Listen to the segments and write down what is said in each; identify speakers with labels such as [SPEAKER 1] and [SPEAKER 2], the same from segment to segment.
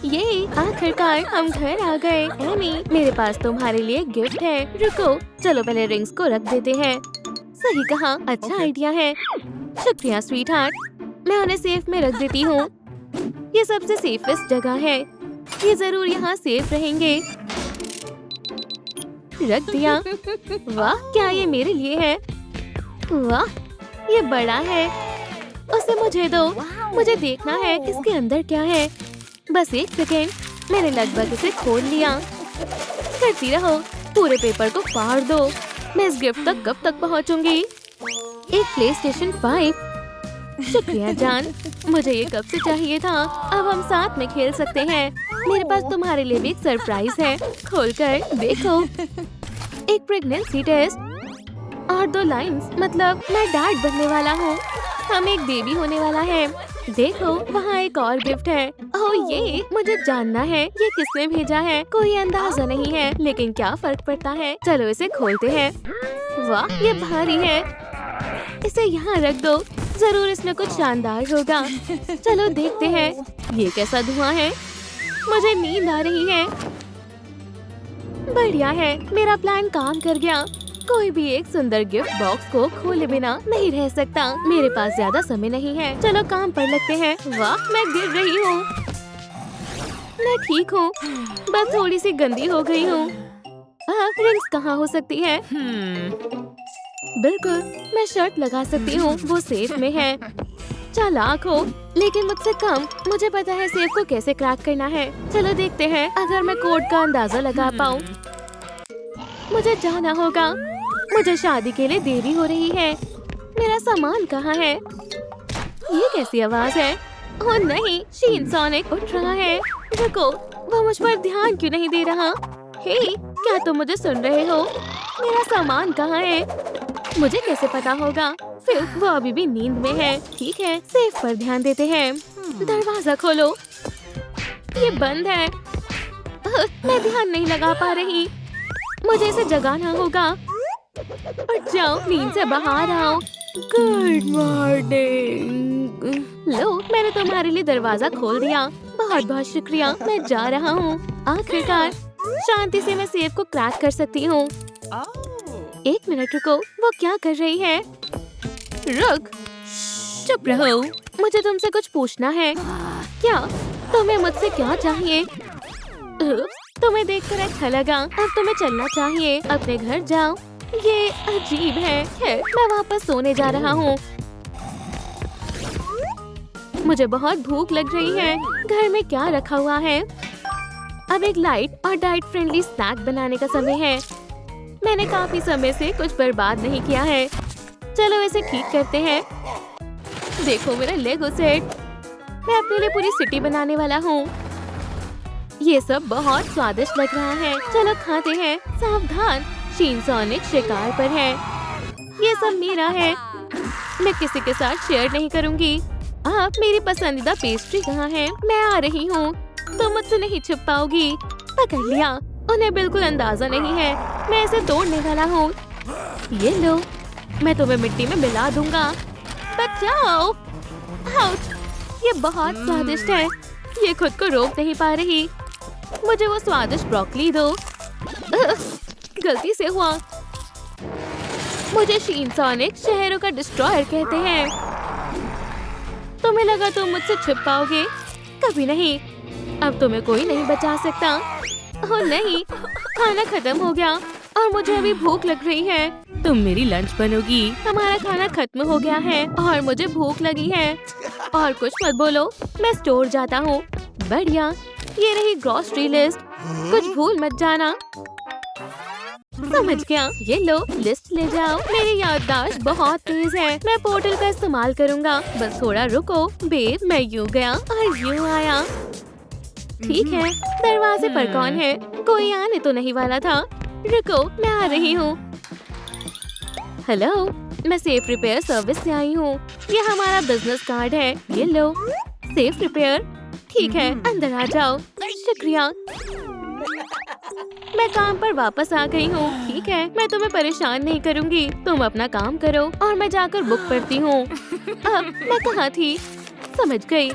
[SPEAKER 1] ये आखिरकार हम घर आ गए। एमी, मेरे पास तुम्हारे लिए गिफ्ट है। रुको, चलो पहले रिंग्स को रख देते हैं। सही कहा, अच्छा आइडिया है। शुक्रिया स्वीट हार्ट, मैं उन्हें सेफ में रख देती हूँ। ये सबसे सेफेस्ट जगह है, ये जरूर यहाँ सेफ रहेंगे। रख दिया। वाह, क्या ये मेरे लिए है? वाह, ये बड़ा है। उसे मुझे दो, मुझे देखना है इसके अंदर क्या है। बस एक सेकेंड, मैंने लगभग इसे खोल लिया। करती रहो, पूरे पेपर को फाड़ दो। मैं इस गिफ्ट तक कब तक पहुंचूंगी? एक PlayStation 5। शुक्रिया जान, मुझे ये कब से चाहिए था। अब हम साथ में खेल सकते हैं। मेरे पास तुम्हारे लिए भी एक सरप्राइज है, खोलकर देखो। एक प्रेगनेंसी टेस्ट और 2 लाइंस, मतलब मैं डैड बनने वाला हूँ। हम एक बेबी होने वाला है। देखो, वहाँ एक और गिफ्ट है। ओह ये, मुझे जानना है ये किसने भेजा है। कोई अंदाजा नहीं है, लेकिन क्या फर्क पड़ता है। चलो इसे खोलते हैं। वाह, ये भारी है। इसे यहाँ रख दो, जरूर इसमें कुछ शानदार होगा। चलो देखते हैं, ये कैसा धुआं है। मुझे नींद आ रही है। बढ़िया है, मेरा प्लान काम कर गया। कोई भी एक सुंदर गिफ्ट बॉक्स को खोले बिना नहीं रह सकता। मेरे पास ज्यादा समय नहीं है, चलो काम पर लगते हैं। वाह, मैं गिर रही हूँ। मैं ठीक हूँ, बस थोड़ी सी गंदी हो गई हूँ। रिंग्स कहाँ हो सकती है? बिल्कुल, मैं शर्ट लगा सकती हूँ, वो सेफ में है। चालाक हो, लेकिन मुझसे कम। मुझे पता है सेफ को कैसे क्रैक करना है। चलो देखते हैं अगर मैं कोड का अंदाजा लगा पाऊँ। मुझे जाना होगा, मुझे शादी के लिए देरी हो रही है। मेरा सामान कहाँ है? ये कैसी आवाज है? ओह नहीं, शीन सोनिक उठ रहा है। रुको, वो मुझ पर ध्यान क्यों नहीं दे रहा? हे, क्या तुम मुझे सुन रहे हो? मेरा सामान कहाँ है? मुझे कैसे पता होगा? फिर वो अभी भी नींद में है। ठीक है, सेफ पर ध्यान देते हैं। दरवाजा खोलो, ये बंद है। मैं ध्यान नहीं लगा पा रही, मुझे इसे जगाना होगा। उठ जाओ, नींद से बाहर आओ। Good morning. लो, मैंने तुम्हारे लिए दरवाजा खोल दिया। बहुत बहुत शुक्रिया, मैं जा रहा हूँ। आखिरकार शांति से मैं सेफ को क्रैक कर सकती हूँ। एक मिनट रुको, वो क्या कर रही है? रुक, चुप रहो, मुझे तुमसे कुछ पूछना है। क्या तुम्हें मुझसे क्या चाहिए? तुम्हें देखकर अच्छा लगा, अब तुम्हें चलना चाहिए। अपने घर जाओ। ये अजीब है। खैर, मैं वापस सोने जा रहा हूँ। मुझे बहुत भूख लग रही है। घर में क्या रखा हुआ है? अब एक लाइट और डाइट फ्रेंडली स्नैक बनाने का समय है। मैंने काफी समय से कुछ बर्बाद नहीं किया है। चलो इसे ठीक करते हैं। देखो मेरा लेगो सेट। मैं अपने लिए पूरी सिटी बनाने वाला हूँ। ये सब बहुत स्वादिष्ट लग रहा है। चलो खाते हैं। सावधान, शीन सोनिक शिकार पर है। ये सब मेरा है, मैं किसी के साथ शेयर नहीं करूँगी। आप, मेरी पसंदीदा पेस्ट्री कहाँ है? मैं आ रही हूँ, तुम मुझसे नहीं छुप पाओगी। पकड़ लिया, उन्हें बिल्कुल अंदाजा नहीं है। मैं इसे तोड़ने वाला हूँ। ये लो, मैं तुम्हें मिट्टी में मिला दूंगा। बचाओ! आउच! ये बहुत स्वादिष्ट है। ये खुद को रोक नहीं पा रही। मुझे वो स्वादिष्ट ब्रोकली दो। गलती से हुआ। मुझे शीन सोनिक शहरों का डिस्ट्रॉयर कहते हैं। तुम्हें लगा तुम मुझसे छुप पाओगे? कभी नहीं। अब तुम्हें कोई नहीं बचा सकता। ओह नहीं, खाना खत्म हो गया और मुझे अभी भूख लग रही है। तुम मेरी लंच बनोगी। हमारा खाना खत्म हो गया है और मुझे भूख लगी है। और कुछ मत बोलो, मैं स्टोर जाता हूँ। बढ़िया, ये रही ग्रोसरी लिस्ट। कुछ भूल मत जाना। समझ गया। ये लो, लिस्ट ले जाओ। मेरी याददाश्त बहुत तेज है। मैं पोर्टल का इस्तेमाल करूँगा। बस थोड़ा रुको। बेब, मैं यूँ गया और यूँ आया। ठीक है, दरवाजे पर कौन है? कोई आने तो नहीं वाला था। रुको, मैं आ रही हूँ। हेलो, मैं सेफ रिपेयर सर्विस से आई हूँ। ये हमारा बिजनेस कार्ड है। ये लो। सेफ रिपेयर, ठीक है, अंदर आ जाओ। शुक्रिया। मैं काम पर वापस आ गई हूँ। ठीक है, मैं तुम्हें परेशान नहीं करूँगी। तुम अपना काम करो और मैं जाकर बुक पढ़ती हूँ। अब मैं कहाँ थी? समझ गई।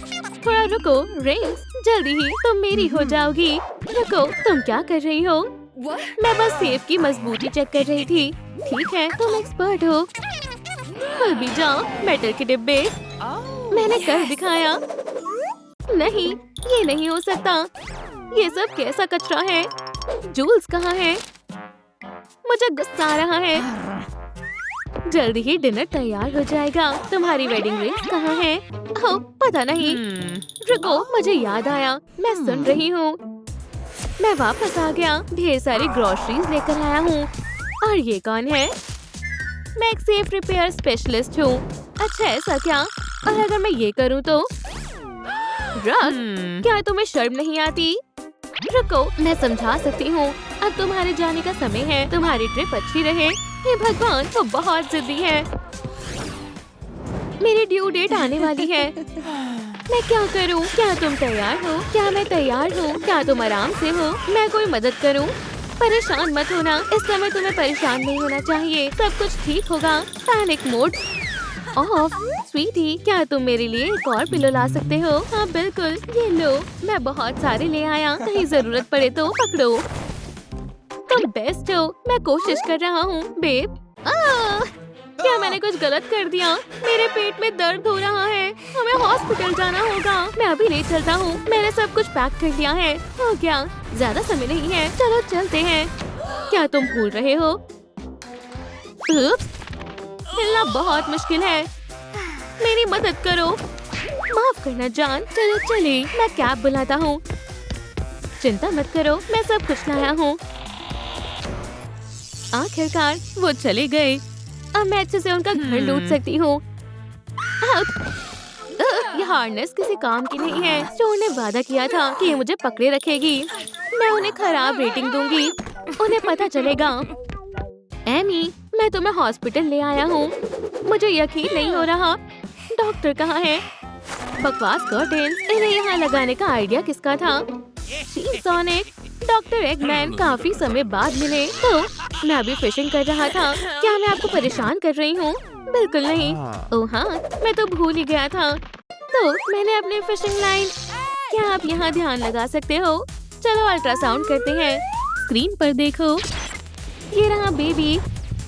[SPEAKER 1] थोड़ा रुको। रिंग्स, जल्दी ही तुम मेरी हो जाओगी। रुको, तुम क्या कर रही हो? मैं बस सेफ की मजबूती चेक कर रही थी। ठीक है, तुम एक्सपर्ट हो। खुल भी जाओ मेटल के डिब्बे। मैंने कर दिखाया। नहीं, ये नहीं हो सकता। ये सब कैसा कचरा है? जूल्स कहाँ है? मुझे गुस्सा आ रहा है। जल्दी ही डिनर तैयार हो जाएगा। तुम्हारी वेडिंग रिंग कहाँ है? ओह, पता नहीं। रुको, मुझे याद आया। मैं सुन रही हूँ। मैं वापस आ गया। ढेर सारी ग्रोसरीज लेकर आया हूँ। और ये कौन है? मैं एक सेफ रिपेयर स्पेशलिस्ट हूँ। अच्छा, ऐसा क्या? और अगर मैं ये करूँ तो? रख, क्या तुम्हें शर्म नहीं आती? रुको, मैं समझा सकती हूँ। अब तुम्हारे जाने का समय है। तुम्हारी ट्रिप अच्छी रहे। हे भगवान, वो बहुत जिद्दी है। मेरी ड्यू डेट आने वाली है। मैं क्या करूं? क्या तुम तैयार हो? क्या मैं तैयार हूँ? क्या तुम आराम से हो? मैं कोई मदद करूं? परेशान मत होना। इस समय तुम्हें परेशान नहीं होना चाहिए। सब कुछ ठीक होगा। Panic mode of. स्वीटी, क्या तुम मेरे लिए एक और पिलो ला सकते हो? हाँ बिल्कुल, ये लो। मैं बहुत सारे ले आया। कहीं जरूरत पड़े तो पकड़ो। तुम बेस्ट हो। मैं कोशिश कर रहा हूँ बेब। क्या मैंने कुछ गलत कर दिया? मेरे पेट में दर्द हो रहा है। हमें हॉस्पिटल जाना होगा। मैं अभी ले चलता हूँ। मैंने सब कुछ पैक कर दिया है। हो गया, ज्यादा समय नहीं है। चलो चलते हैं। क्या तुम भूल रहे हो? उप्स, हिलना बहुत मुश्किल है। मेरी मदद करो। माफ करना जान। चलो चले, मैं कैब बुलाता हूँ। चिंता मत करो, मैं सब कुछ लाया हूँ। आखिरकार वो चले गए। अब मैं अच्छे से उनका घर लूट सकती हूँ। ये हार्नेस किसी काम की नहीं है। स्टोर ने वादा किया था कि ये मुझे पकड़े रखेगी। मैं उन्हें खराब रेटिंग दूंगी। उन्हें पता चलेगा। एमी, मैं तुम्हें हॉस्पिटल ले आया हूँ। मुझे यकीन नहीं हो रहा। डॉक्टर कहाँ है? बकवास कर्टेन्स, इन्हें यहाँ लगाने का आइडिया किसका था? सोनिक, डॉक्टर एगमैन काफी समय बाद मिले। तो मैं अभी फिशिंग कर रहा था। क्या मैं आपको परेशान कर रही हूँ? बिल्कुल नहीं। ओह हाँ, मैं तो भूल ही गया था। तो मैंने अपनी फिशिंग लाइन। क्या आप यहाँ ध्यान लगा सकते हो? चलो अल्ट्रासाउंड करते हैं। स्क्रीन पर देखो, ये रहा बेबी।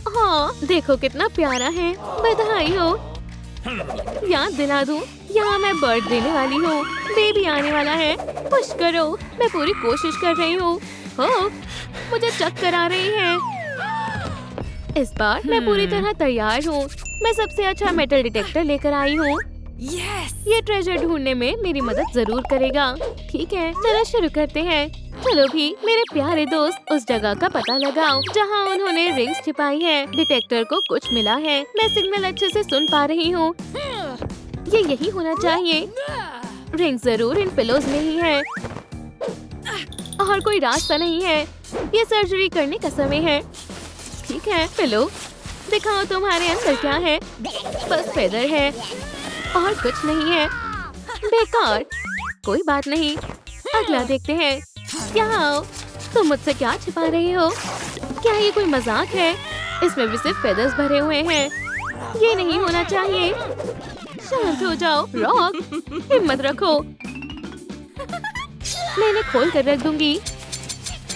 [SPEAKER 1] हाँ, देखो कितना प्यारा है। बधाई हो। याद दिला दूं, यहाँ मैं बर्थ देने वाली हूँ। बेबी आने वाला है। पुश करो। मैं पूरी कोशिश कर रही हूँ। हो, मुझे चक्कर आ रही है। इस बार मैं पूरी तरह तैयार हूँ। मैं सबसे अच्छा मेटल डिटेक्टर लेकर आई हूँ। ये ट्रेजर ढूंढने में मेरी मदद जरूर करेगा। ठीक है, चलो शुरू करते हैं। चलो भी मेरे प्यारे दोस्त, उस जगह का पता लगाओ जहाँ उन्होंने रिंग्स छिपाई है। डिटेक्टर को कुछ मिला है। मैं सिग्नल अच्छे से सुन पा रही हूँ। ये यही होना चाहिए। रिंग जरूर इन पिलोज में ही है। और कोई रास्ता नहीं है। ये सर्जरी करने का समय है। ठीक है, पिलो दिखाओ तुम्हारे अंदर क्या है। बस फेदर है और कुछ नहीं है। बेकार। कोई बात नहीं, अगला देखते हैं। यहाँ आओ। तुम मुझसे क्या छिपा रही हो? क्या ये कोई मजाक है? इसमें भी सिर्फ फेदर्स भरे हुए हैं। ये नहीं होना चाहिए। शांत हो जाओ रॉक, हिम्मत रखो। मैं इन्हें खोल कर रख दूंगी।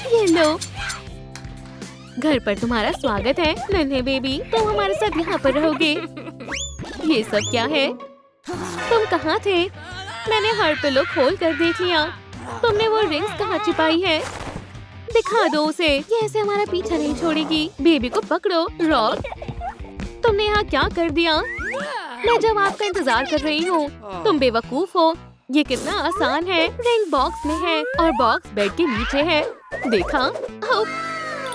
[SPEAKER 1] ये लो, घर पर तुम्हारा स्वागत है नन्हे बेबी। तुम हमारे साथ यहाँ पर रहोगे। ये सब क्या है? तुम कहाँ थे? मैंने हर पिलो खोल कर देख लिया। तुमने वो रिंग्स कहाँ छिपाई है? दिखा दो उसे। ये ऐसे हमारा पीछा नहीं छोड़ेगी। बेबी को पकड़ो रॉक। तुमने यहाँ क्या कर दिया? मैं जब आपका इंतजार कर रही हूँ। तुम बेवकूफ हो। ये कितना आसान है। रिंग बॉक्स में है और बॉक्स बेड के नीचे है। देखा?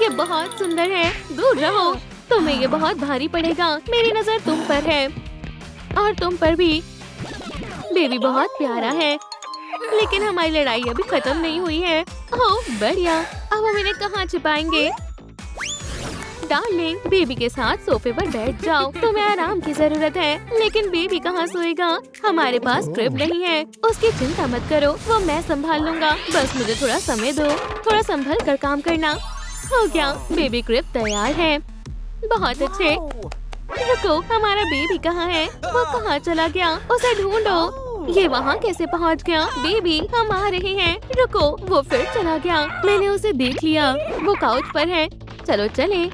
[SPEAKER 1] ये बहुत सुंदर है। दूर रहो, तुम्हें ये बहुत भारी पड़ेगा। मेरी नजर तुम पर है और तुम पर भी। बेबी बहुत प्यारा है, लेकिन हमारी लड़ाई अभी खत्म नहीं हुई है। ओह बढ़िया, अब हम इन्हें कहाँ छिपाएंगे? डार्लिंग, बेबी के साथ सोफे पर बैठ जाओ। तुम्हें आराम की जरूरत है। लेकिन बेबी कहाँ सोएगा? हमारे पास क्रिब नहीं है। उसकी चिंता मत करो, वो मैं संभाल लूंगा। बस मुझे थोड़ा समय दो। थोड़ा संभल कर काम करना। हो गया, बेबी क्रिब तैयार है। बहुत अच्छे। रुको, हमारा बेबी कहाँ है? वो कहाँ चला गया? उसे ढूंढो। ये वहाँ कैसे पहुँच गया? बेबी हम आ रहे हैं, रुको। वो फिर चला गया। मैंने उसे देख लिया, वो काउच पर है। चलो चले।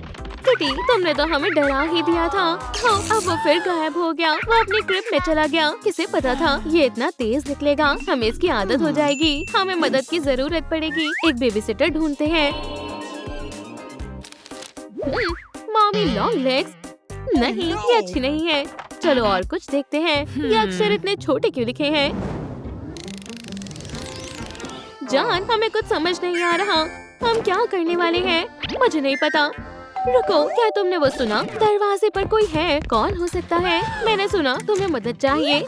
[SPEAKER 1] किटी तुमने तो हमें डरा ही दिया था। हाँ, अब वो फिर गायब हो गया। वो अपनी ट्रिप में चला गया। किसे पता था ये इतना तेज निकलेगा? हमें इसकी आदत हो जाएगी। हमें मदद की जरूरत पड़ेगी। एक बेबी सिटर ढूंढते हैं। Mommy long legs. नहीं, ये अच्छी नहीं है। चलो और कुछ देखते हैं। ये अक्षर इतने छोटे क्यों लिखे हैं? जान हमें कुछ समझ नहीं आ रहा। हम क्या करने वाले हैं? मुझे नहीं पता। रुको, क्या तुमने वो सुना? दरवाजे पर कोई है। कौन हो सकता है? मैंने सुना तुम्हें मदद चाहिए।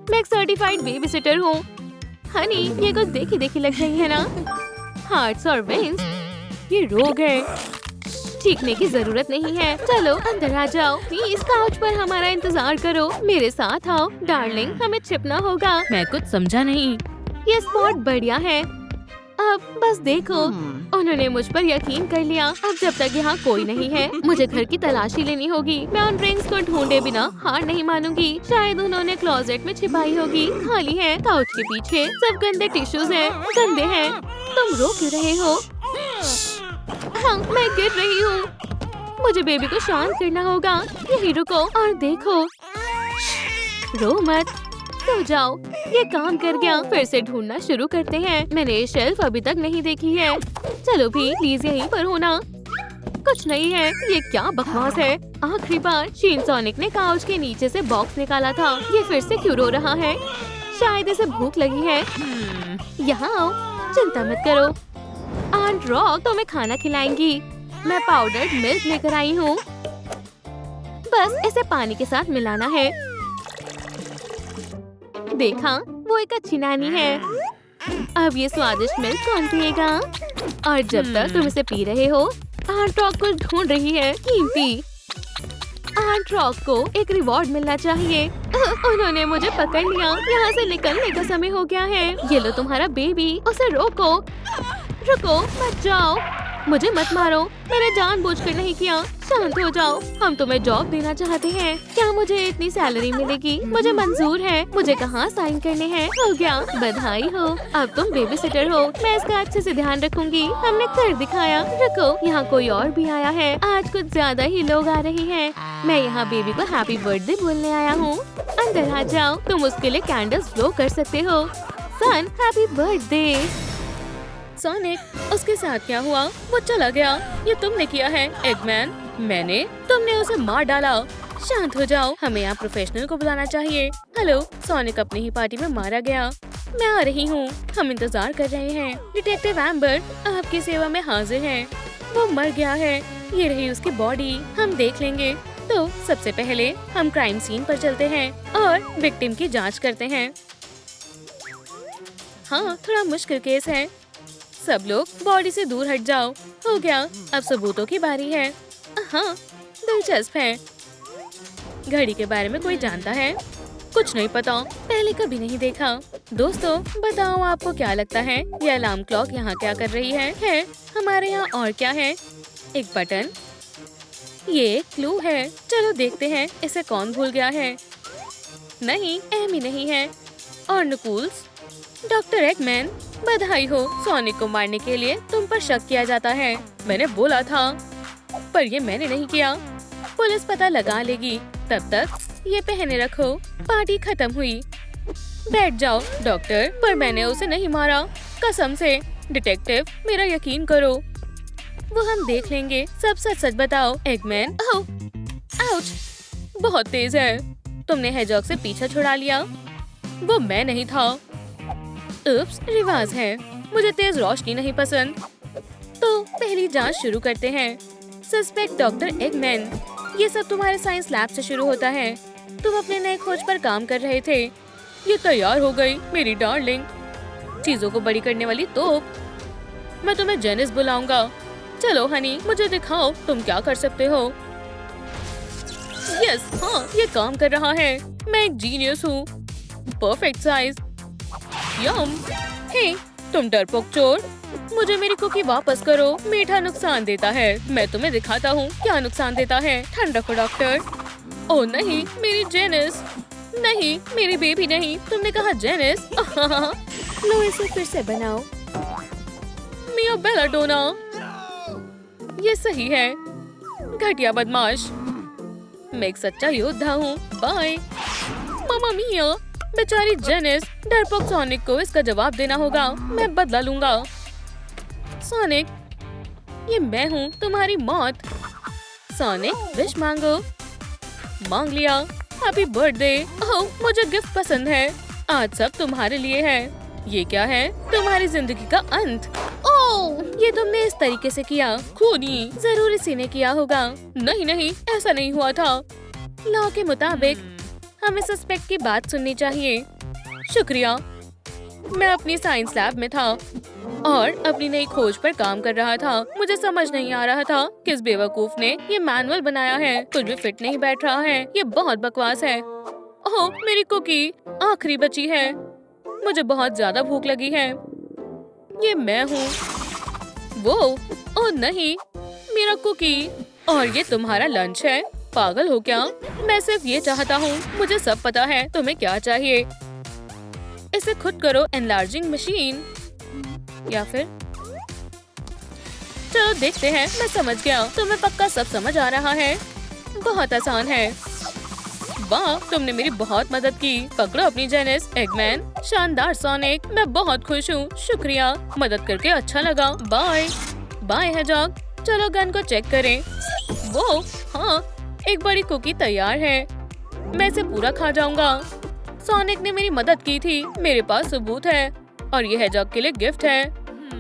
[SPEAKER 1] मैं एक सर्टिफाइड बेबी सिटर हूँ। हनी ये कुछ देखी देखी लग रही है ना? हार्ट्स और वेन्स, ये रोग है। चीखने की जरूरत नहीं है। चलो अंदर आ जाओ। प्लीज काउच पर हमारा इंतजार करो। मेरे साथ आओ डार्लिंग, हमें छिपना होगा। मैं कुछ समझा नहीं। ये स्पॉट बढ़िया है। अब बस देखो, उन्होंने मुझ पर यकीन कर लिया। अब जब तक यहाँ कोई नहीं है, मुझे घर की तलाशी लेनी होगी। मैं उन रिंग्स को ढूंढे बिना हार नहीं मानूंगी। शायद उन्होंने क्लोजेट में छिपाई होगी। खाली है। काउच के पीछे सब गंदे टिश्यूज हैं। गंदे हैं। तुम रो क्यों रहे हो? हाँ, मैं गिर रही हूँ। मुझे बेबी को शांत करना होगा। यहीं रुको और देखो। रो मत, सो जाओ। ये काम कर गया। फिर से ढूंढना शुरू करते हैं। मैंने ये शेल्फ अभी तक नहीं देखी है। चलो भी प्लीज यहीं पर होना। कुछ नहीं है। ये क्या बकवास है? आखिरी बार शीन सोनिक ने काउच के नीचे से बॉक्स निकाला था। ये फिर से क्यों रो रहा है? शायद इसे भूख लगी है। यहाँ आओ, चिंता मत करो। आंट रॉक तुम्हें खाना खिलाएंगी। मैं पाउडर्ड मिल्क लेकर आई हूँ। बस इसे पानी के साथ मिलाना है। देखा, वो एक अच्छी नानी है। अब ये स्वादिष्ट मिल्क कौन पिएगा? और जब तक तुम इसे पी रहे हो, आंट रॉक को ढूंढ रही है। कीमती आंट रॉक को एक रिवॉर्ड मिलना चाहिए। उन्होंने मुझे पकड़ लिया। यहाँ से निकलने का समय हो गया है। ये लो तुम्हारा बेबी। उसे रोको। रुको, मत जाओ। मुझे मत मारो। मैंने जानबूझकर नहीं किया। शांत हो जाओ। हम तुम्हें जॉब देना चाहते हैं। क्या मुझे इतनी सैलरी मिलेगी? मुझे मंजूर है। मुझे कहाँ साइन करने हैं? हो गया। बधाई हो, अब तुम बेबी सिटर हो। मैं इसका अच्छे से ध्यान रखूंगी। हमने कर दिखाया। रुको, यहाँ कोई और भी आया है। आज कुछ ज्यादा ही लोग आ रहे हैं। मैं यहाँ बेबी को हैप्पी बर्थडे बोलने आया हूँ। अंदर आ जाओ। तुम उसके लिए कैंडल्स ब्लो कर सकते हो। सन, हैप्पी बर्थडे। सोनिक, उसके साथ क्या हुआ? वो चला गया। ये तुमने किया है एगमैन। मैंने? तुमने उसे मार डाला। शांत हो जाओ। हमें यहाँ प्रोफेशनल को बुलाना चाहिए। हेलो, सोनिक अपनी ही पार्टी में मारा गया। मैं आ रही हूँ। हम इंतजार कर रहे हैं। डिटेक्टिव एम्बर आपकी सेवा में हाजिर है। वो मर गया है। ये रही उसकी बॉडी। हम देख लेंगे। तो सबसे पहले हम क्राइम सीन पर चलते हैं और विक्टिम की जाँच करते हैं। हाँ, थोड़ा मुश्किल केस है। सब लोग बॉडी से दूर हट जाओ। हो गया। अब सबूतों की बारी है। हाँ, दिलचस्प है। घड़ी के बारे में कोई जानता है? कुछ नहीं पता, पहले कभी नहीं देखा। दोस्तों बताओ, आपको क्या लगता है ये अलार्म क्लॉक यहाँ क्या कर रही है? हमारे यहाँ और क्या है? एक बटन। ये एक क्लू है। चलो देखते हैं इसे कौन भूल गया है। नहीं, एमी नहीं है। और नकूल्स, डॉक्टर एगमैन, बधाई हो। सोनिक को मारने के लिए तुम पर शक किया जाता है। मैंने बोला था, पर ये मैंने नहीं किया। पुलिस पता लगा लेगी। तब तक ये पहने रखो। पार्टी खत्म हुई। बैठ जाओ डॉक्टर, पर मैंने उसे नहीं मारा, कसम से। डिटेक्टिव, मेरा यकीन करो। वो हम देख लेंगे। सब सच सच बताओ एगमैन। आउच, बहुत तेज है। तुमने हेजॉग से पीछा छुड़ा लिया। वो मैं नहीं था। उप्स, रिवाज है। मुझे तेज रोशनी नहीं पसंद। तो पहली जांच शुरू करते हैं। Suspect doctor Eggman. ये सब तुम्हारे साइंस लैब से शुरू होता है। तुम अपने नए खोज पर काम कर रहे थे। ये तैयार हो गई मेरी डार्लिंग। चीजों को बड़ी करने वाली तोप। मैं तुम्हें जेनिस बुलाऊंगा। चलो हनी, मुझे दिखाओ तुम क्या कर सकते हो। यस, हाँ, ये काम कर रहा है। मैं एक जीनियस हूँ। Perfect size. यम। हे, तुम डरपोक चोर, मुझे मेरी कुकी वापस करो। मीठा नुकसान देता है। मैं तुम्हें दिखाता हूँ क्या नुकसान देता है। ठंड रखो डॉक्टर। ओह नहीं, मेरी जेनिस। नहीं, मेरी बेबी नहीं, तुमने कहा जेनिस। लो इसे फिर से बनाओ। मिया बेलाडोना, ये सही है। घटिया बदमाश। मैं एक सच्चा योद्धा हूँ। बाय। मामा मिया, बेचारी जेनिस। डरपोक सोनिक को इसका जवाब देना होगा। मैं बदला लूंगा। सोनिक, ये मैं हूँ, तुम्हारी मौत। सोनिक, विश मांगो। मांग लिया। Happy birthday. ओह, मुझे गिफ्ट पसंद है। आज सब तुम्हारे लिए है। ये क्या है? तुम्हारी जिंदगी का अंत। ओह, ये तुमने इस तरीके से किया। खूनी, जरूर इसी ने किया होगा। नहीं नहीं, ऐसा नहीं हुआ था। लॉ के मुताबिक हमें सस्पेक्ट की बात सुननी चाहिए। शुक्रिया। मैं अपनी साइंस लैब में था और अपनी नई खोज पर काम कर रहा था। मुझे समझ नहीं आ रहा था किस बेवकूफ ने ये मैनुअल बनाया है। कुछ भी फिट नहीं बैठ रहा है। ये बहुत बकवास है। ओह, मेरी कुकी आखिरी बची है। मुझे बहुत ज्यादा भूख लगी है। ये मैं हूँ। वो, ओह नहीं, मेरा कुकी। और ये तुम्हारा लंच है। पागल हो क्या? मैं सिर्फ ये चाहता हूँ। मुझे सब पता है। तुम्हें क्या चाहिए? इसे खुद करो एनलार्जिंग मशीन, या फिर चलो देखते हैं। मैं समझ गया। तुम्हें पक्का सब समझ आ रहा है। बहुत आसान है। वाह, तुमने मेरी बहुत मदद की। पकड़ो अपनी जेनिस। एगमैन, शानदार सोनिक, मैं बहुत खुश हूँ। शुक्रिया, मदद करके अच्छा लगा। बाय। Bye hedgehog. चलो गन को चेक करें। वो, हाँ, एक बड़ी कुकी तैयार है। मैं इसे पूरा खा जाऊंगा। सोनिक ने मेरी मदद की थी। मेरे पास सबूत है और ये हेजॉग के लिए गिफ्ट है।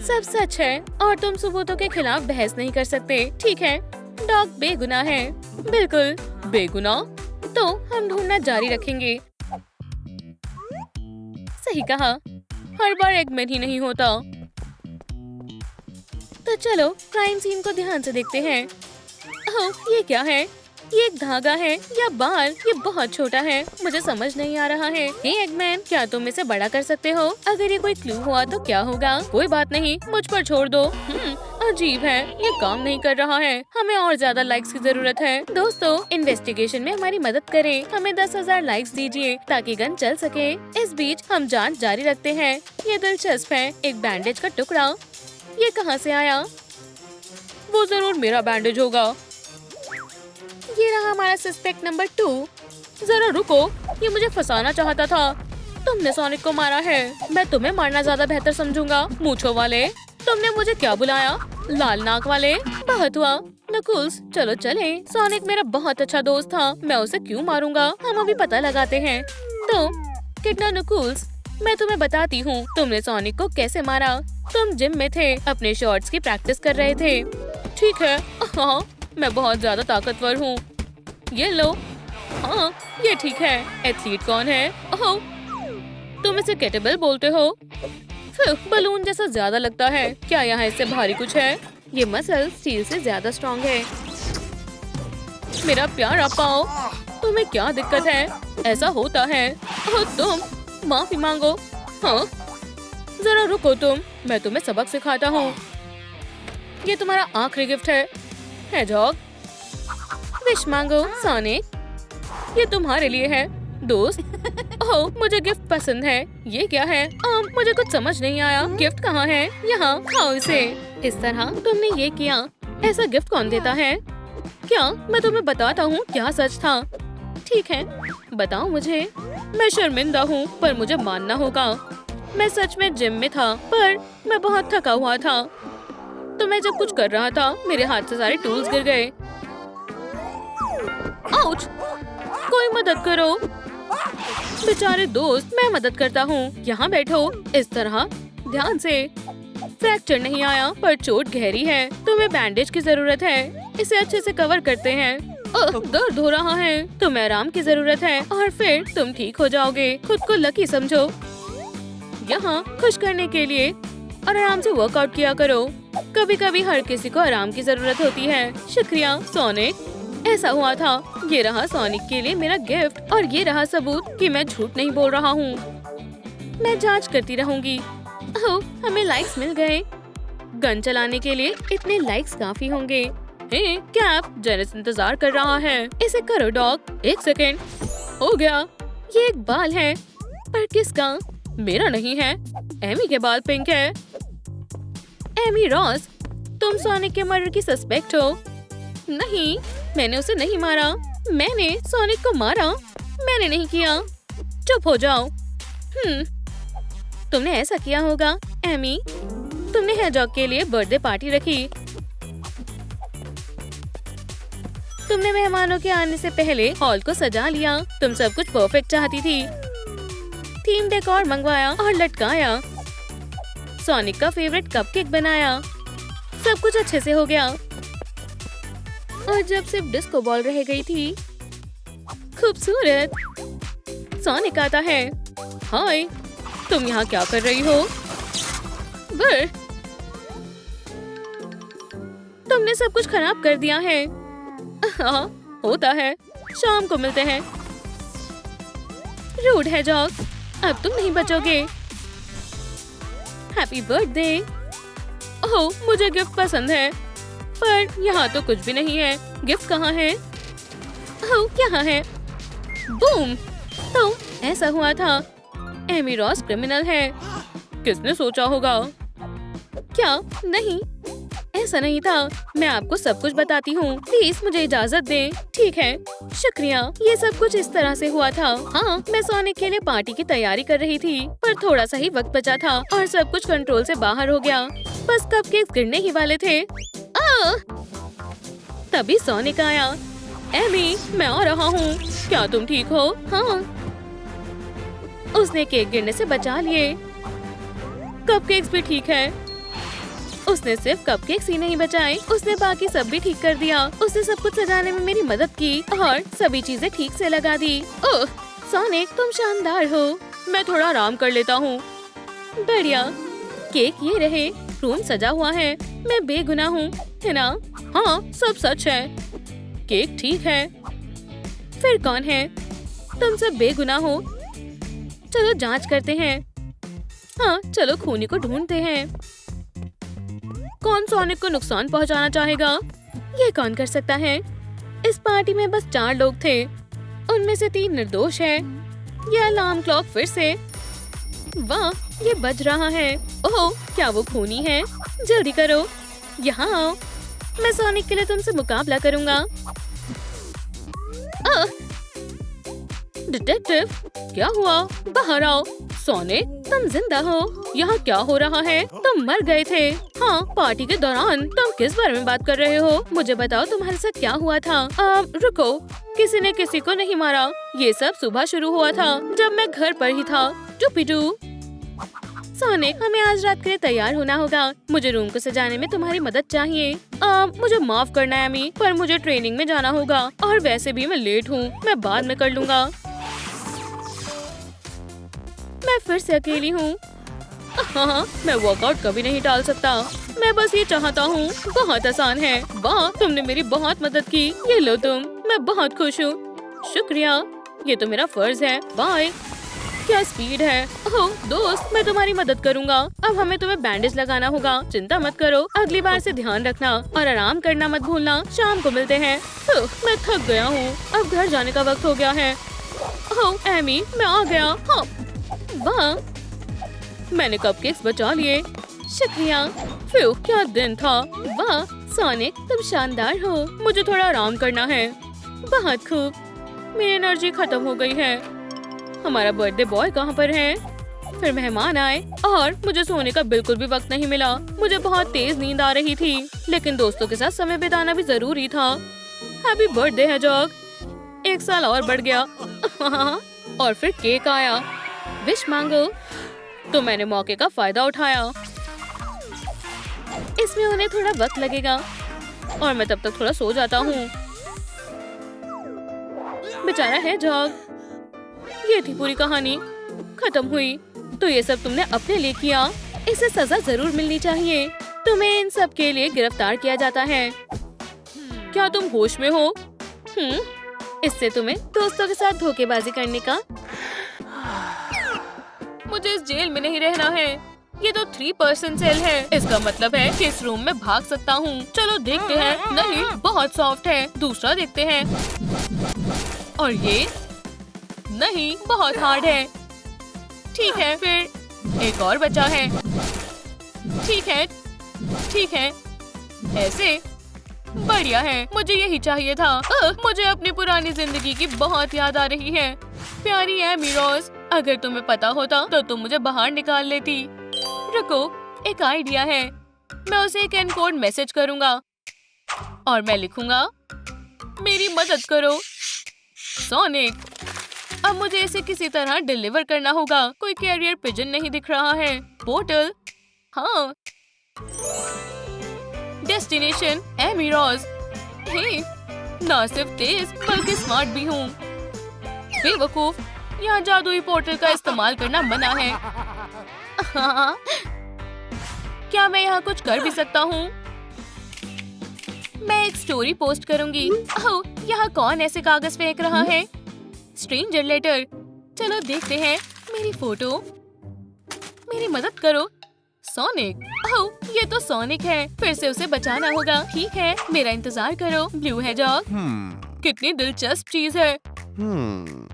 [SPEAKER 1] सब सच है और तुम सबूतों के खिलाफ बहस नहीं कर सकते। ठीक है, डॉग बेगुनाह है। बिल्कुल बेगुनाह। तो हम ढूंढना जारी रखेंगे। सही कहा। हर बार एगमैन ही नहीं होता। तो चलो क्राइम सीन को ध्यान से देखते हैं। ओह, ये क्या है? ये एक धागा है या बाल? ये बहुत छोटा है। मुझे समझ नहीं आ रहा है। हे एगमैन, क्या तुम इसे बड़ा कर सकते हो? अगर ये कोई क्लू हुआ तो क्या होगा? कोई बात नहीं, मुझ पर छोड़ दो। अजीब है, ये काम नहीं कर रहा है। हमें और ज्यादा लाइक्स की जरूरत है। दोस्तों, इन्वेस्टिगेशन में हमारी मदद करें। हमें 10,000 लाइक्स दीजिए ताकि गन चल सके। इस बीच हम जांच जारी रखते हैं। ये दिलचस्प है। एक बैंडेज का टुकड़ा। ये कहाँ से आया? वो जरूर मेरा बैंडेज होगा। ये रहा हमारा सस्पेक्ट नंबर 2। जरा रुको, ये मुझे फंसाना चाहता था। तुमने सोनिक को मारा है। मैं तुम्हें मारना ज्यादा बेहतर समझूंगा। मूंछों वाले, तुमने मुझे क्या बुलाया? लाल नाक वाले। बहुत हुआ। नकुल्स, चलो चले। सोनिक मेरा बहुत अच्छा दोस्त था। मैं उसे क्यों मारूंगा? हम अभी पता लगाते हैं। तो कितना नकुल्स, मैं तुम्हें बताती हूँ तुमने सोनिक को कैसे मारा। तुम जिम में थे, अपने शॉट्स की प्रैक्टिस कर रहे थे। ठीक है, हाँ, मैं बहुत ज्यादा ताकतवर हूँ। ये लो। हाँ, ये ठीक है। एथलीट कौन है? ओह, तुम इसे केटेबल बोलते हो। बलून जैसा ज्यादा लगता है। क्या यहाँ इससे भारी कुछ है? ये मसल स्टील से ज्यादा स्ट्रॉन्ग है। मेरा प्यारा पाओ, तुम्हें क्या दिक्कत है? ऐसा होता है। ओह, तुम माफी मांगो। हाँ, जरा रुको तुम, मैं तुम्हें सबक सिखाता हूँ। ये तुम्हारा आखिरी गिफ्ट है। हेजॉग, विश मांगो। सोनिक, ये तुम्हारे लिए है दोस्त। ओह, मुझे गिफ्ट पसंद है। ये क्या है? मुझे कुछ समझ नहीं आया। गिफ्ट कहाँ है? यहाँ, खाओ इसे। इस तरह तुमने ये किया। ऐसा गिफ्ट कौन देता है? क्या मैं तुम्हें बताता हूँ क्या सच था? ठीक है, बताओ मुझे। मैं शर्मिंदा हूँ पर मुझे मानना होगा। मैं सच में जिम में था पर मैं बहुत थका हुआ था। तो मैं जब कुछ कर रहा था मेरे हाथ से सारे टूल्स गिर गए। आउच! कोई मदद करो। बेचारे दोस्त, मैं मदद करता हूँ। यहाँ बैठो। इस तरह ध्यान से। फ्रैक्चर नहीं आया पर चोट गहरी है। तुम्हें बैंडेज की जरूरत है। इसे अच्छे से कवर करते हैं। दर्द हो रहा है। तुम्हें आराम की जरूरत है और फिर तुम ठीक हो जाओगे। खुद को लकी समझो। यहाँ खुश करने के लिए और आराम से वर्कआउट किया करो। कभी कभी हर किसी को आराम की जरूरत होती है। शुक्रिया सोनिक। ऐसा हुआ था। ये रहा सोनिक के लिए मेरा गिफ्ट और ये रहा सबूत कि मैं झूठ नहीं बोल रहा हूँ। मैं जांच करती रहूंगी। ओह, हमें लाइक्स मिल गए। गन चलाने के लिए इतने लाइक्स काफी होंगे। हे कैप, जेनिस इंतजार कर रहा है। इसे करो डॉग। 1 सेकेंड। हो गया। ये एक बाल है, पर किसका? मेरा नहीं है। एमी के बाल पिंक है। एमी रॉस, तुम सोनिक के मर्डर की सस्पेक्ट हो? नहीं, मैंने उसे नहीं मारा। मैंने सोनिक को मारा। मैंने नहीं किया। चुप हो जाओ। तुमने ऐसा किया होगा एमी। तुमने हेजॉग के लिए बर्थडे पार्टी रखी। तुमने मेहमानों के आने से पहले हॉल को सजा लिया। तुम सब कुछ परफेक्ट चाहती थी। थीम डेकोर मंगवाया और लटकाया। सोनिक का फेवरेट कपकेक बनाया। सब कुछ अच्छे से हो गया। और जब सिर्फ डिस्को बॉल रह गई थी। खूबसूरत। सोनिक आता है। हाय, तुम यहाँ क्या कर रही हो? बर, तुमने सब कुछ खराब कर दिया है। हाँ, होता है। शाम को मिलते हैं। रूड हेजॉग, अब तुम नहीं बचोगे। Happy birthday. ओह, मुझे गिफ्ट पसंद है, पर यहाँ तो कुछ भी नहीं है। गिफ्ट कहाँ है? ओह, यहाँ है। बूम। तो ऐसा हुआ था। एमी रॉस क्रिमिनल है। किसने सोचा होगा? क्या? नहीं, ऐसा नहीं था। मैं आपको सब कुछ बताती हूँ। प्लीज मुझे इजाजत दें। ठीक है, शुक्रिया। ये सब कुछ इस तरह से हुआ था। हाँ, मैं सोनिक के लिए पार्टी की तैयारी कर रही थी, पर थोड़ा सा ही वक्त बचा था और सब कुछ कंट्रोल से बाहर हो गया। बस कपकेक्स गिरने ही वाले थे। तभी सोनिक आया। एमी, मैं आ रहा हूँ। क्या तुम ठीक हो? हाँ। उसने केक गिरने से बचा लिए। कपकेक्स भी ठीक है। उसने सिर्फ कपकेक्स ही नहीं बचाए, उसने बाकी सब भी ठीक कर दिया। उसने सब कुछ सजाने में मेरी मदद की और सभी चीजें ठीक से लगा दी। ओह, सोनिक, तुम शानदार हो। मैं थोड़ा आराम कर लेता हूँ। बढ़िया। केक ये रहे। रूम सजा हुआ है। मैं बेगुनाह हूँ, है ना? हाँ, सब सच है। केक ठीक है। फिर कौन है? तुम सब बेगुनाह हो। चलो जांच करते हैं। हाँ, चलो खूनी को ढूंढते हैं। कौन सोनिक को नुकसान पहुंचाना चाहेगा? ये कौन कर सकता है? इस पार्टी में बस 4 लोग थे। उनमें से 3 निर्दोष हैं। ये अलार्म क्लॉक फिर से। वाह, ये बज रहा है। ओह, क्या वो खूनी है? जल्दी करो, यहाँ आओ। मैं सोनिक के लिए तुमसे मुकाबला करूंगा। डिटेक्टिव, क्या हुआ? बाहर आओ। सोनिक, तुम जिंदा हो। यहाँ क्या हो रहा है? तुम मर गए थे। हाँ, पार्टी के दौरान। तुम किस बारे में बात कर रहे हो? मुझे बताओ, तुम्हारे साथ क्या हुआ था? रुको, किसी ने किसी को नहीं मारा। ये सब सुबह शुरू हुआ था, जब मैं घर पर ही था। टूपीडू। सोनिक, हमें आज रात के लिए तैयार होना होगा। मुझे रूम को सजाने में तुम्हारी मदद चाहिए। मुझे माफ करना एमी, पर मुझे ट्रेनिंग में जाना होगा और वैसे भी मैं लेट हूँ। मैं बाद में कर लूँगा। मैं फिर से अकेली हूँ। हाँ, मैं वर्कआउट कभी नहीं टाल सकता। मैं बस ये चाहता हूँ। बहुत आसान है। वाह, तुमने मेरी बहुत मदद की। ये लो तुम। मैं बहुत खुश हूँ। शुक्रिया, ये तो मेरा फर्ज है। बाय। क्या स्पीड है। ओह दोस्त, मैं तुम्हारी मदद करूँगा। अब हमें तुम्हें बैंडेज लगाना होगा। चिंता मत करो। अगली बार से ध्यान रखना और आराम करना मत भूलना। शाम को मिलते हैं। मैं थक गया हूँ। अब घर जाने का वक्त हो गया है। ओह एमी, मैं आ गया। हाँ, वाह, मैंने कपकेक्स बचा लिए। शुक्रिया। फ्यू, क्या दिन था। वाह सोनिक, तुम शानदार हो। मुझे थोड़ा आराम करना है। बहुत खूब। मेरी एनर्जी खत्म हो गई है। हमारा बर्थडे बॉय कहाँ पर है? फिर मेहमान आए और मुझे सोने का बिल्कुल भी वक्त नहीं मिला। मुझे बहुत तेज नींद आ रही थी, लेकिन दोस्तों के साथ समय बिताना भी जरूरी था। Happy birthday hedgehog. 1 साल और बढ़ गया। और फिर केक आया। विश मांगो। तो मैंने मौके का फायदा उठाया। इसमें उन्हें थोड़ा वक्त लगेगा और मैं तब तक थोड़ा सो जाता हूँ। बेचारा हेजॉग। ये थी पूरी कहानी। खत्म हुई। तो ये सब तुमने अपने लिए किया। इसे सजा जरूर मिलनी चाहिए। तुम्हें इन सब के लिए गिरफ्तार किया जाता है। क्या तुम होश में हो? इससे तुम्हें दोस्तों के साथ धोखेबाजी करने का। मुझे इस जेल में नहीं रहना है। ये तो 3% सेल है। इसका मतलब है कि इस रूम में भाग सकता हूँ। चलो देखते हैं। नहीं, बहुत सॉफ्ट है। दूसरा देखते हैं। और ये नहीं, बहुत हार्ड है। ठीक है, फिर एक और बचा है। ठीक है, ठीक है, ऐसे बढ़िया है, मुझे यही चाहिए था। मुझे अपनी पुरानी जिंदगी की बहुत याद आ रही है। प्यारी एमी रोज, अगर तुम्हें पता होता तो तुम मुझे बाहर निकाल लेती। रुको, एक आइडिया है। मैं उसे एक एनकोड मैसेज करूंगा और मैं लिखूंगा, मेरी मदद करो सोनिक। अब मुझे इसे किसी तरह डिलीवर करना होगा। कोई कैरियर पिजन नहीं दिख रहा है। पोर्टल, हाँ। डेस्टिनेशन एमी रोज। हे, ना सिर्फ तेज बल्कि स्मार्ट भी हूँ। बेवकूफ, यहाँ जादुई पोर्टल का इस्तेमाल करना मना है। हाँ, क्या मैं यहाँ कुछ कर भी सकता हूँ? मैं एक स्टोरी पोस्ट करूंगी। ओह, यहाँ कौन ऐसे कागज फेंक रहा है? Stranger letter. चलो देखते हैं। मेरी फोटो, मेरी मदद करो सोनिक। ओह, ये तो सोनिक है। फिर से उसे बचाना होगा। ठीक है, मेरा इंतजार करो ब्लू हेजहॉग। कितनी दिलचस्प चीज है।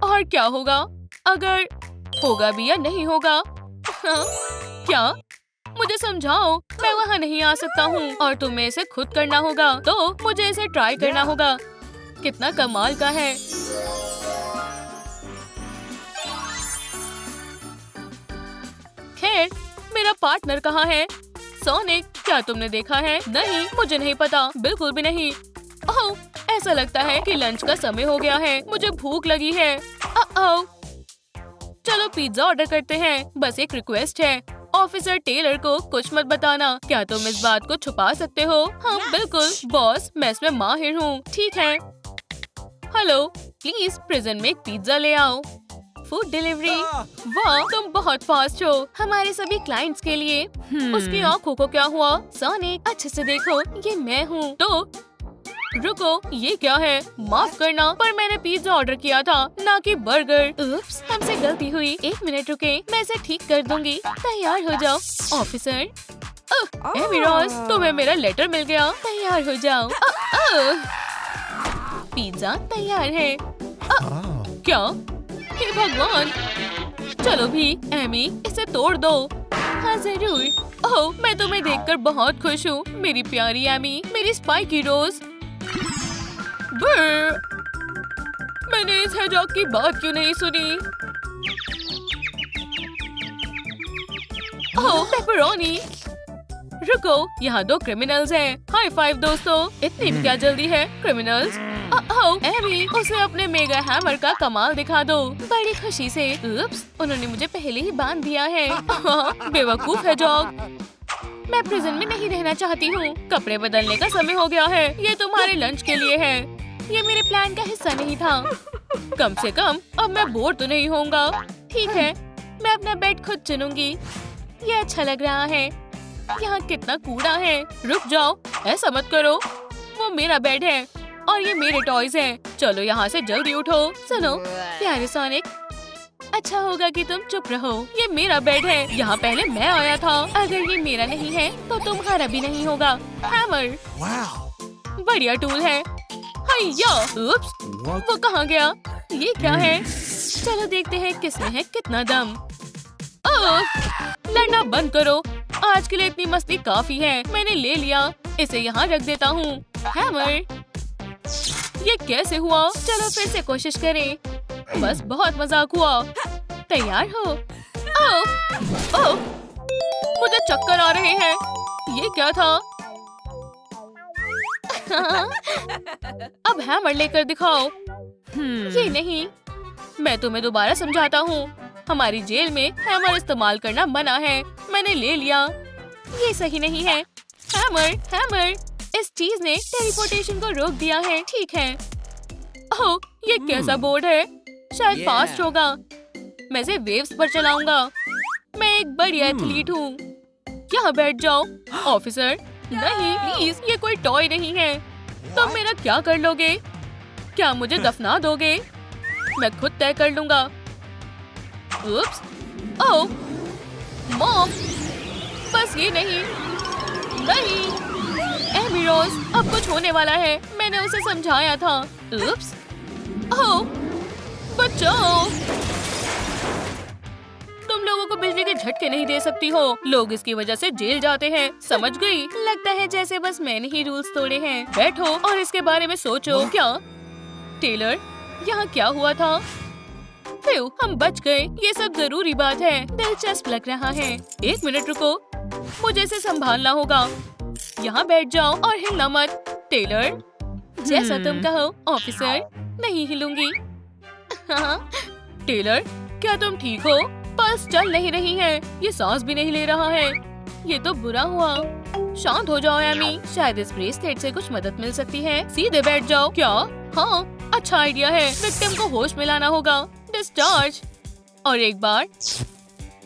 [SPEAKER 1] और क्या होगा अगर होगा भी या नहीं होगा? हाँ, क्या? मुझे समझाओ। मैं वहाँ नहीं आ सकता हूँ और तुम्हें इसे खुद करना होगा। तो मुझे इसे ट्राई करना होगा। कितना कमाल का है। खैर, मेरा पार्टनर कहाँ है? सोनिक, क्या तुमने देखा है? नहीं, मुझे नहीं पता, बिल्कुल भी नहीं। ओह, ऐसा लगता है कि लंच का समय हो गया है। मुझे भूख लगी है। ओह, चलो पिज्जा ऑर्डर करते हैं। बस एक रिक्वेस्ट है, ऑफिसर टेलर को कुछ मत बताना। क्या तुम इस बात को छुपा सकते हो? हाँ बिल्कुल बॉस, मैं इसमें माहिर हूँ। ठीक है। हेलो, प्लीज प्रिजन में एक पिज्जा ले आओ। Food delivery. वाह, तुम बहुत फास्ट हो। हमारे सभी क्लाइंट्स के लिए। उसकी आंखों को क्या हुआ? सोनिक, अच्छे से देखो, ये मैं हूँ। तो रुको, ये क्या है? माफ करना, पर मैंने पिज्जा ऑर्डर किया था, ना कि बर्गर। उप्स, हमसे गलती हुई। एक मिनट रुके, मैं इसे ठीक कर दूंगी। तैयार हो जाओ ऑफिसर। एमी रोज, तुम्हें मेरा लेटर मिल गया। तैयार हो जाओ। पिज्जा तैयार है। क्या? हे भगवान! चलो भी एमी, इसे तोड़ दो। हाँ जरूर। ओह, मैं तुम्हें देखकर बहुत खुश हूँ मेरी प्यारी एमी, मेरी स्पाइकी रोज। मैंने इस हेजहॉग की बात क्यों नहीं सुनी? ओह, पेपरोनी। रुको, यहाँ दो क्रिमिनल्स हैं। हाई फाइव दोस्तों। इतनी भी क्या जल्दी है क्रिमिनल्स? ओह, एमी, उसे अपने मेगा हैमर का कमाल दिखा दो। बड़ी खुशी से। उप्स, उन्होंने मुझे पहले ही बांध दिया है। बेवकूफ हेजहॉग। मैं प्रिजन में नहीं रहना चाहती हूँ। कपड़े बदलने का समय हो गया है। ये तुम्हारे लंच के लिए है। ये मेरे प्लान का हिस्सा नहीं था। कम से कम अब मैं बोर तो नहीं होऊंगा। ठीक है, मैं अपना बेड खुद चुनूंगी। ये अच्छा लग रहा है। यहाँ कितना कूड़ा है। रुक जाओ, ऐसा मत करो। वो मेरा बेड है और ये मेरे टॉयज हैं। चलो यहाँ से जल्दी उठो। सुनो प्यारे सोनिक, अच्छा होगा कि तुम चुप रहो। ये मेरा बेड है। यहाँ पहले मैं आया था। अगर ये मेरा नहीं है तो तुम्हारा भी नहीं होगा। हैमर, बढ़िया टूल है। हैया। उप्स, वो कहाँ गया? ये क्या है? चलो देखते हैं किसमें है कितना दम। ओह, लड़ना बंद करो। आज के लिए इतनी मस्ती काफी है। मैंने ले लिया। इसे यहाँ रख देता हूँ। हैमर, ये कैसे हुआ? चलो फिर से कोशिश करें। बस बहुत मजाक हुआ। तैयार हो? ओह, ओह, मुझे चक्कर आ रहे हैं। ये क्या था? अब हैमर लेकर दिखाओ। ये नहीं। मैं तुम्हें दोबारा समझाता हूँ। हमारी जेल में हैमर इस्तेमाल करना मना है। मैंने ले लिया। ये सही नहीं है। हैमर, हैमर, इस चीज ने टेलीपोर्टेशन को रोक दिया है। ठीक है। ओह, ये कैसा बोर्ड है? शायद फास्ट होगा। मैं इसे वेव्स पर चलाऊंगा। मैं एक बड़ी एथलीट हूँ। यहाँ बैठ जाओ ऑफिसर। नहीं प्लीज, ये कोई टॉय नहीं है। तुम मेरा क्या कर लोगे? क्या मुझे दफना दोगे? मैं खुद तय कर लूंगा। उप्स, ओह, मॉम, बस ये नहीं। नहीं, एमी रोज, अब कुछ होने वाला है। मैंने उसे समझाया था। उप्स, ओह, बचाओ। तुम लोगों को बिजली के झटके नहीं दे सकती हो। लोग इसकी वजह से जेल जाते हैं, समझ गई? लगता है जैसे बस मैंने ही रूल्स तोड़े हैं। बैठो और इसके बारे में सोचो। क्या टेलर, यहाँ क्या हुआ था? फिर हम बच गए, ये सब जरूरी बात है। दिलचस्प लग रहा है। एक मिनट रुको, मुझे इसे संभालना होगा। यहाँ बैठ जाओ और हिलना मत। टेलर, जैसा तुम कहो ऑफिसर। नहीं हिलूंगी। हाँ। टेलर, क्या तुम ठीक हो? पल्स चल नहीं रही है, ये सांस भी नहीं ले रहा है। ये तो बुरा हुआ। शांत हो जाओ एमी, शायद इस ब्रेसलेट से कुछ मदद मिल सकती है। सीधे बैठ जाओ। क्या? हाँ, अच्छा आइडिया है। विक्टिम को होश में लाना होगा। डिस्चार्ज। और एक बार।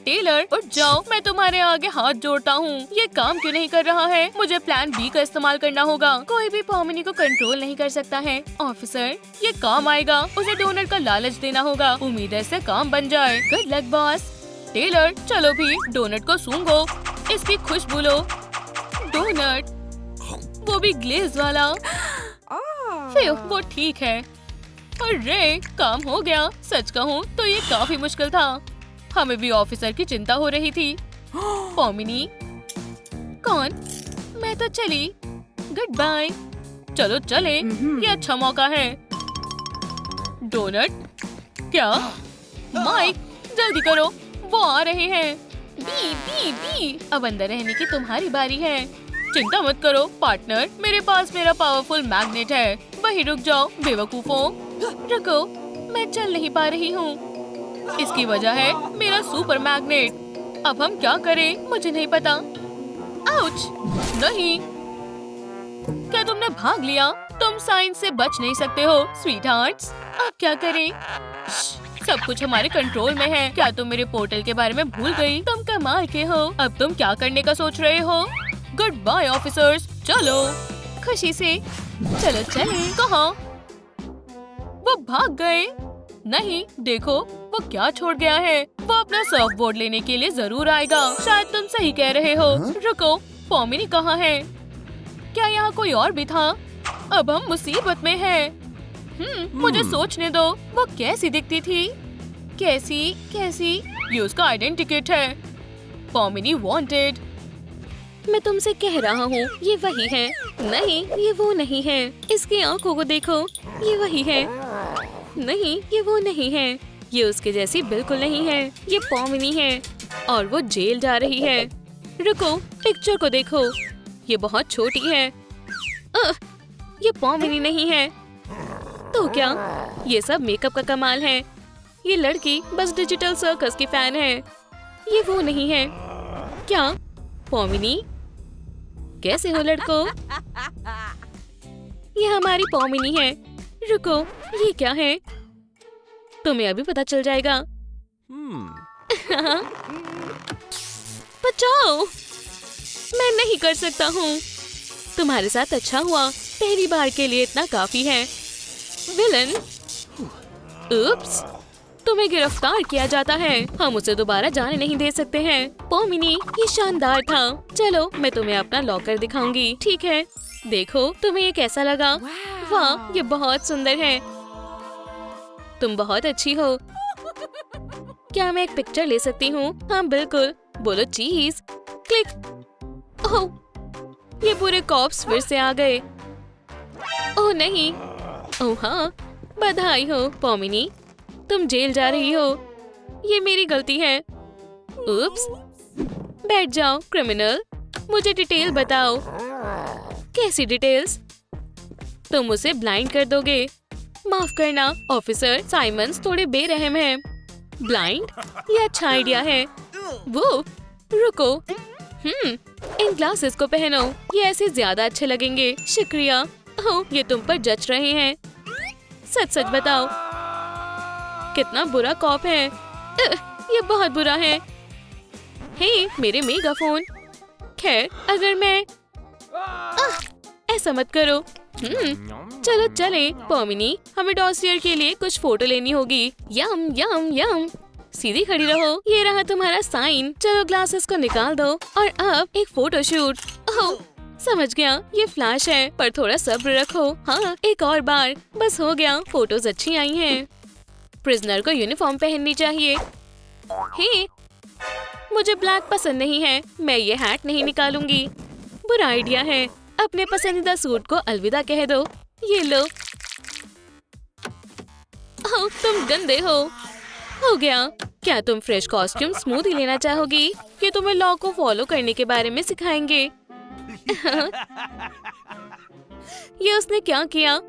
[SPEAKER 1] टेलर, उठ जाओ, मैं तुम्हारे आगे हाथ जोड़ता हूँ। ये काम क्यों नहीं कर रहा है? मुझे प्लान बी का इस्तेमाल करना होगा। कोई भी पॉमिनी को कंट्रोल नहीं कर सकता है। ऑफिसर, ये काम आएगा। उसे डोनट का लालच देना होगा। उम्मीद है इससे काम बन जाए। Good luck boss. टेलर, चलो भी डोनट को सूंघो, इसकी खुशबू लो। डोनट, वो भी ग्लेज वाला। फिर वो ठीक है। अरे, काम हो गया। सच कहूँ तो ये काफी मुश्किल था। हमें भी ऑफिसर की चिंता हो रही थी। पॉमिनी? कौन? मैं तो चली। Goodbye. चलो चले, ये अच्छा मौका है। डोनट? क्या? माइक, जल्दी करो, वो आ रहे हैं। बी बी बी, अब अंदर रहने की तुम्हारी बारी है। चिंता मत करो पार्टनर, मेरे पास मेरा पावरफुल मैग्नेट है। वहीं रुक जाओ बेवकूफों। रुको, मैं चल नहीं पा रही हूँ। इसकी वजह है मेरा सुपर मैग्नेट। अब हम क्या करें मुझे नहीं पता। आउच! नहीं, क्या तुमने भाग लिया? तुम साइंस से बच नहीं सकते हो स्वीटहार्ट्स। अब क्या करें? सब कुछ हमारे कंट्रोल में है। क्या तुम मेरे पोर्टल के बारे में भूल गई? तुम कमाल के हो। अब तुम क्या करने का सोच रहे हो? गुड बाय ऑफिसर्स, चलो। खुशी से चलो चले। कहाँ? वो भाग गए। नहीं, देखो वो क्या छोड़ गया है। वो अपना सर्फ बोर्ड लेने के लिए जरूर आएगा। शायद तुम सही कह रहे हो। रुको, पॉमिनी कहाँ है? क्या यहाँ कोई और भी था? अब हम मुसीबत में हैं। मुझे सोचने दो। वो कैसी दिखती थी? कैसी? ये उसका आइडेंटिकेट है। पॉमिनी वांटेड। मैं तुमसे कह रहा हूँ, ये वही है। नहीं, ये वो नहीं है। इसकी आंखों को देखो, ये वही है। नहीं, ये वो नहीं है। ये उसके जैसी बिल्कुल नहीं है। ये पॉमिनी है और वो जेल जा रही है। रुको, पिक्चर को देखो, ये बहुत छोटी है। ये पॉमिनी नहीं है। तो क्या? ये सब मेकअप का कमाल है। ये लड़की बस डिजिटल सर्कस की फैन है। ये वो नहीं है। क्या? पॉमिनी? कैसे हो लड़को? ये हमारी पॉमिनी है। रुको, ये क्या है? तुम्हें अभी पता चल जाएगा। बचाओ, मैं नहीं कर सकता हूँ। तुम्हारे साथ अच्छा हुआ, पहली बार के लिए इतना काफी है। विलन, उप्स, तुम्हें गिरफ्तार किया जाता है। हम उसे दोबारा जाने नहीं दे सकते हैं। पॉमिनी, ये शानदार था। चलो, मैं तुम्हें अपना लॉकर दिखाऊंगी। ठीक है, देखो तुम्हें ये कैसा लगा? वाह, ये बहुत सुंदर है। तुम बहुत अच्छी हो। क्या मैं एक पिक्चर ले सकती हूँ? हाँ बिल्कुल, बोलो चीज। क्लिक। ओह, ये पूरे कॉप्स फिर से आ गए। ओह नहीं। ओह हाँ, बधाई हो पॉमिनी, तुम जेल जा रही हो। ये मेरी गलती है। उप्स। बैठ जाओ क्रिमिनल, मुझे डिटेल बताओ। कैसी डिटेल्स? तुम उसे ब्लाइंड कर दोगे। माफ करना ऑफिसर, साइमंस थोड़े बेरहम हैं। ब्लाइंड? ये अच्छा आइडिया है। वो रुको, इन ग्लासेस को पहनो, ये ऐसे ज्यादा अच्छे लगेंगे। शुक्रिया। ओह, ये तुम पर जच रहे हैं। सच सच बताओ, कितना बुरा कॉप है। ये बहुत बुरा है। हे, मेरे मेगाफोन। खैर, अगर मैं ऐसा मत करो। चलो चले पॉमिनी, हमें डॉसियर के लिए कुछ फोटो लेनी होगी। यम यम यम। सीधी खड़ी रहो, ये रहा तुम्हारा साइन। चलो ग्लासेस को निकाल दो और अब एक फोटो शूट। ओह, समझ गया, ये फ्लैश है, पर थोड़ा सब्र रखो। हाँ, एक और बार, बस हो गया। फोटोज अच्छी आई हैं। प्रिजनर को यूनिफॉर्म पहननी चाहिए। हे, मुझे ब्लैक पसंद नहीं है। मैं ये हैट नहीं निकालूंगी। बुरा आइडिया है। अपने पसंदीदा सूट को अलविदा कह दो। ये लो। ओह, तुम गंदे हो गया। क्या तुम फ्रेश कॉस्ट्यूम स्मूदी लेना चाहोगी? ये तुम्हें लॉ को फॉलो करने के बारे में सिखाएंगे। ये उसने क्या किया?